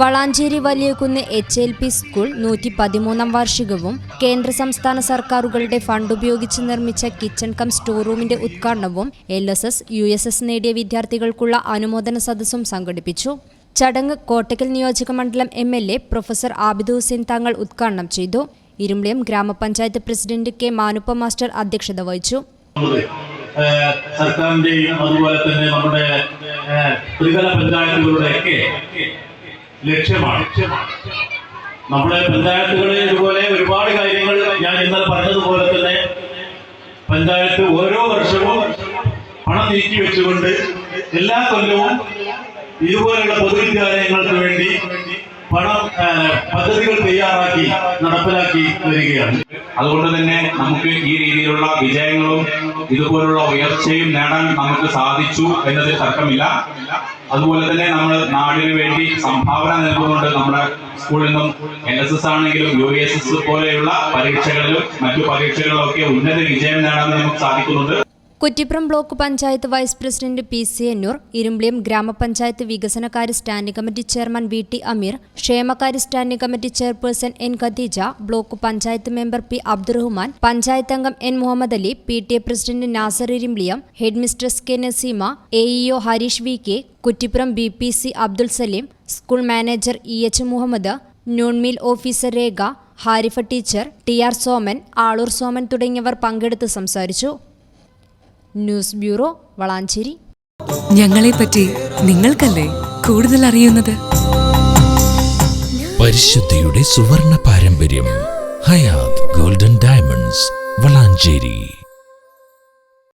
Valanchery Valiyakunnu HLP school 113-ാം വാർഷികവും കേന്ദ്ര സംസ്ഥാന സർക്കാരുകളുടെ ഫണ്ട് ഉപയോഗിച്ച് നിർമ്മിച്ച കിച്ചൺ കം സ്റ്റോർ റൂമിന്റെ ഉദ്ഘാടനവും LSS, USS നേടിയ വിദ്യാർത്ഥികൾക്കുള്ള അനുമോദന സദസ്സും സംഘടിപ്പിച്ചു. ചടങ്ങ് കോട്ടക്കൽ നിയോജക മണ്ഡലം MLA പ്രൊഫസർ ആബിദ് ഹുസൈൻ തങ്ങൾ ഉദ്ഘാടനം ചെയ്തു. ഇരുമ്പിളിയം ഗ്രാമപഞ്ചായത്ത് പ്രസിഡന്റ് K. മാനുപ്പ മാസ്റ്റർ അധ്യക്ഷത വഹിച്ചു. സർക്കാരിന്റെയും അതുപോലെ തന്നെ നമ്മുടെ ത്രിതല പഞ്ചായത്തുകളുടെയൊക്കെ ലക്ഷ്യമാണ്. നമ്മുടെ പഞ്ചായത്തുകളിൽ ഇതുപോലെ ഒരുപാട് കാര്യങ്ങൾ ഞാൻ ഇന്നലെ പറഞ്ഞതുപോലെ തന്നെ പഞ്ചായത്ത് ഓരോ വർഷവും പണം നീക്കി വെച്ചുകൊണ്ട് എല്ലാ കൊല്ലവും ഇതുപോലുള്ള പൊതുവിദ്യാലയങ്ങൾക്ക് വേണ്ടി പദ്ധതികൾ തയ്യാറാക്കി നടപ്പിലാക്കി വരികയാണ്. അതുകൊണ്ട് തന്നെ നമുക്ക് ഈ രീതിയിലുള്ള വിജയങ്ങളും ഇതുപോലുള്ള ഉയർച്ചയും നേടാൻ നമുക്ക് സാധിച്ചു എന്നതിൽ തർക്കമില്ല. അതുപോലെ തന്നെ നമ്മൾ നാടിനു വേണ്ടി സംഭാവന നൽകുന്നുണ്ട്. നമ്മുടെ സ്കൂളിൽ നിന്നും LSS ആണെങ്കിലും USS പോലെയുള്ള പരീക്ഷകളിലും മറ്റു പരീക്ഷകളിലൊക്കെ ഉന്നത വിജയം നേടാൻ നമുക്ക് സാധിക്കുന്നുണ്ട്. Kuttippuram block panchayat vice president PC Ennur, Irumbiliyam ഗ്രാമപഞ്ചായത്ത് വികസനകാര്യ standing committee chairman VT Ameer, ക്ഷേമകാര്യ standing committee chairperson N Khadeeja, block panchayat member P Abdurahman, panchayat അംഗം N Muhammad Ali, PTA president Nasar Irumbiliyam, head mistress K Naseema, AEO Harish VK, Kuttippuram BPC Abdul Salim, school manager EH Muhammad, noon meal officer Rekha, Harifa teacher, TR Soman, Aloor Soman തുടങ്ങിയവർ പങ്കെടുത്ത് സംസാരിച്ചു. News bureau, Valanchery. ഞങ്ങളെപ്പറ്റി നിങ്ങൾക്കല്ലേ കൂടുതൽ അറിയുന്നത്? പരിശുദ്ധിയുടെ സുവർണ പാരമ്പര്യം. Hayath Golden Diamonds, Valanchery.